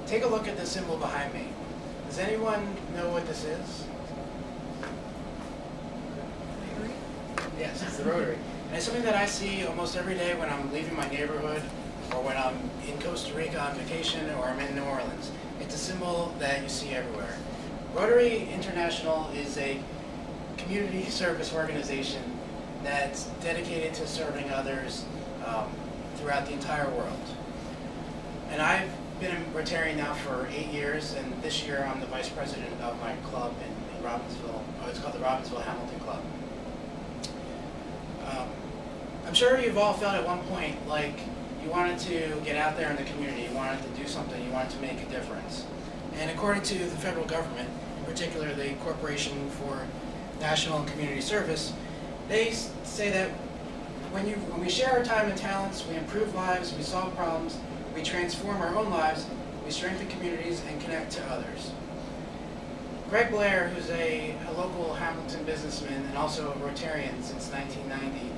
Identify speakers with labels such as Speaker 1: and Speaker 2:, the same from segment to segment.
Speaker 1: take a look at the symbol behind me. Does anyone know what this is? Yes, it's the Rotary. And it's something that I see almost every day when I'm leaving my neighborhood or when I'm in Costa Rica on vacation or I'm in New Orleans. It's a symbol that you see everywhere. Rotary International is a community service organization that's dedicated to serving others throughout the entire world. And I've been a Rotarian now for 8 years, and this year I'm the vice president of my club in Robbinsville. Oh, it's called the Robbinsville Hamilton Club. I'm sure you've all felt at one point like you wanted to get out there in the community, you wanted to do something, you wanted to make a difference. And according to the federal government, in particular the Corporation for National and Community Service, they say that when we share our time and talents, we improve lives, we solve problems, we transform our own lives, we strengthen communities and connect to others. Greg Blair, who's a local Hamilton businessman and also a Rotarian since 1990,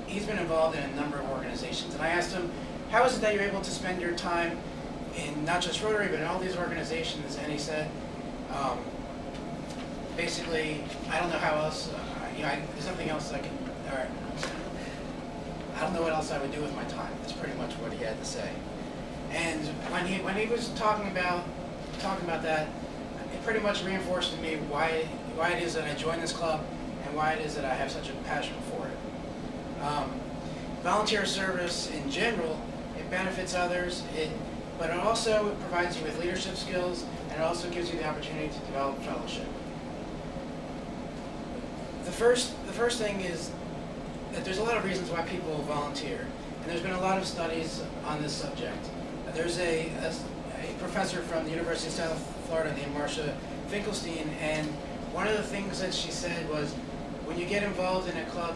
Speaker 1: he's been involved in a number of organizations. And I asked him, how is it that you're able to spend your time in not just Rotary, but in all these organizations? And he said, basically, I don't know how else, there's nothing else I can, or I don't know what else I would do with my time. That's pretty much what he had to say. And when he was talking about that, it pretty much reinforced to me why it is that I joined this club and why it is that I have such a passion for it. Volunteer service in general, it benefits others, but it also provides you with leadership skills, and it also gives you the opportunity to develop fellowship. The first thing is that there's a lot of reasons why people volunteer, and there's been a lot of studies on this subject. There's a professor from the University of South Florida named Marcia Finkelstein, and one of the things that she said was, when you get involved in a club,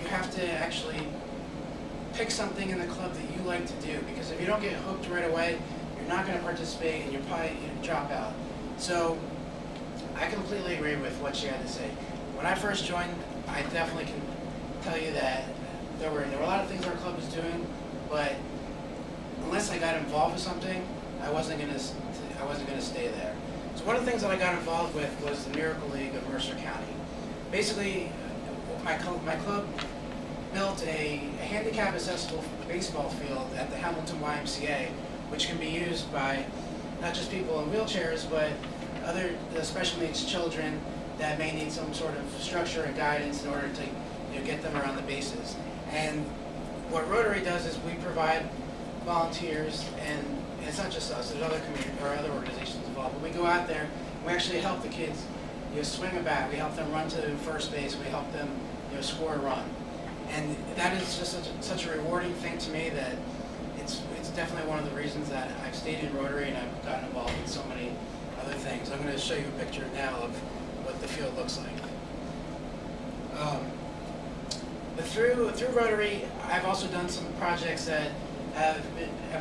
Speaker 1: you have to actually pick something in the club that you like to do, because if you don't get hooked right away, you're not going to participate and you'll probably drop out. So I completely agree with what she had to say. When I first joined, I definitely can tell you that there were a lot of things our club was doing, but unless I got involved with something, I wasn't going to stay there. So one of the things that I got involved with was the Miracle League of Mercer County. Basically, my club built a handicap-accessible baseball field at the Hamilton YMCA, which can be used by not just people in wheelchairs, but other special needs children that may need some sort of structure and guidance in order to get them around the bases. And what Rotary does is we provide volunteers, and it's not just us, there's other community or other organizations involved, but we go out there and we actually help the kids swing a bat, we help them run to first base, we help them score a run. And that is just such a rewarding thing to me that it's definitely one of the reasons that I've stayed in Rotary and I've gotten involved in so many other things. I'm going to show you a picture now of what the field looks like. But through Rotary, I've also done some projects that have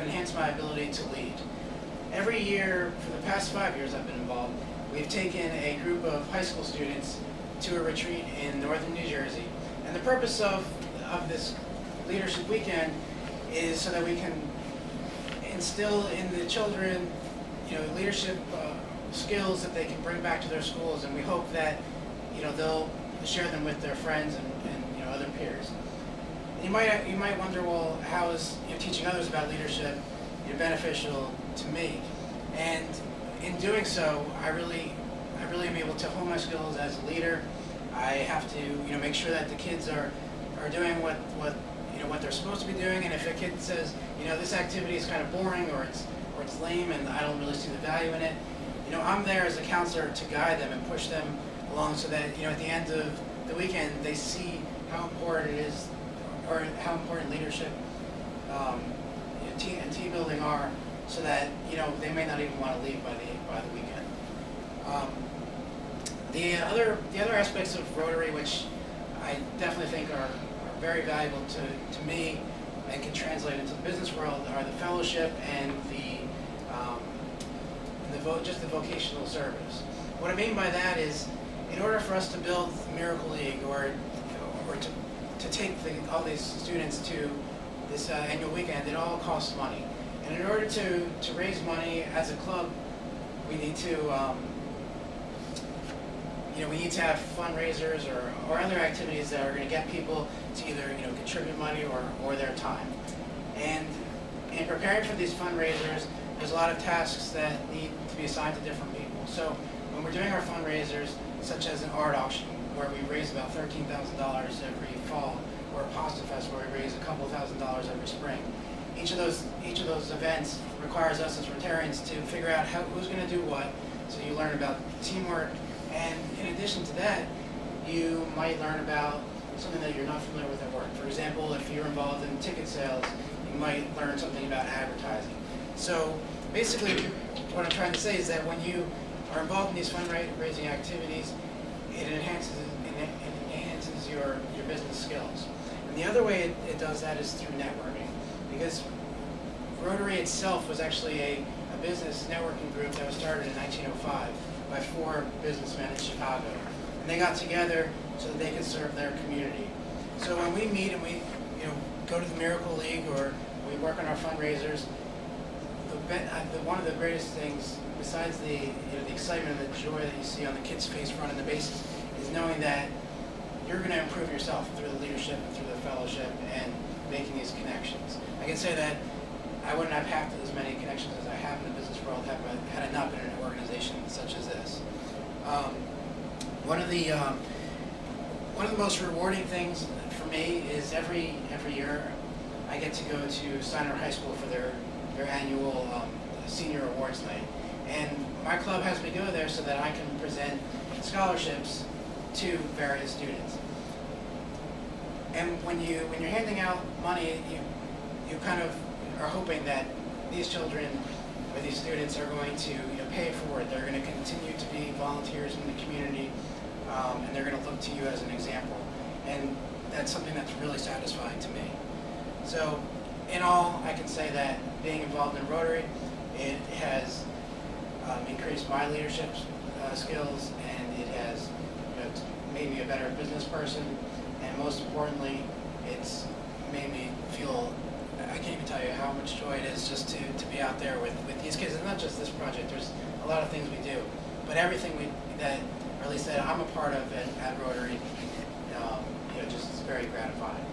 Speaker 1: enhanced my ability to lead. Every year, for the past 5 years I've been involved, we've taken a group of high school students to a retreat in northern New Jersey. And the purpose of this leadership weekend is so that we can instill in the children, leadership skills that they can bring back to their schools, and we hope that, they'll share them with their friends and other peers. And you might wonder, well, how is teaching others about leadership beneficial to me? And in doing so, I really am able to hone my skills as a leader. I have to make sure that the kids are doing what they're supposed to be doing, and if a kid says this activity is kind of boring or it's lame and I don't really see the value in it, I'm there as a counselor to guide them and push them along so that at the end of the weekend they see how important it is, or how important leadership and team building are, so that they may not even want to leave by the weekend. The other aspects of Rotary, which I definitely think are very valuable to me and can translate into the business world, are the fellowship and just the vocational service. What I mean by that is, in order for us to build Miracle League or to take all these students to this annual weekend, it all costs money. And in order to raise money as a club, we need to we need to have fundraisers or other activities that are going to get people to either contribute money or their time. And in preparing for these fundraisers, there's a lot of tasks that need to be assigned to different people. So when we're doing our fundraisers, such as an art auction, where we raise about $13,000 every fall, or a pasta fest where we raise a couple $1,000s every spring, each of those events requires us as Rotarians to figure out who's going to do what. So you learn about teamwork, and in addition to that, you might learn about something that you're not familiar with at work. For example, if you're involved in ticket sales, you might learn something about advertising. So basically, what I'm trying to say is that when you are involved in these fundraising activities, it enhances your business skills. And the other way it does that is through networking, because Rotary itself was actually a business networking group that was started in 1905 by 4 businessmen in Chicago. And they got together so that they could serve their community. So when we meet and we go to the Miracle League or we work on our fundraisers, one of the greatest things, besides the excitement and the joy that you see on the kids' face running the bases, is knowing that you're going to improve yourself through the leadership and through the fellowship and making these connections. I can say that I wouldn't have half as many connections as I have in the business world had I not been in an organization such as this. One of the most rewarding things for me is every year I get to go to Steiner High School for their annual senior awards night. And my club has me go there so that I can present scholarships to various students. And when you're handing out money, you kind of are hoping that these children or these students are going to pay it forward. They're going to continue to be volunteers in the community, and they're going to look to you as an example. And that's something that's really satisfying to me. So in all, I can say that being involved in Rotary, it has increased my leadership skills, and it has made me a better business person, and most importantly, it's made me feel, I can't even tell you how much joy it is just to be out there with these kids. And not just this project, there's a lot of things we do, but everything or at least that I'm a part of at Rotary, just is very gratifying.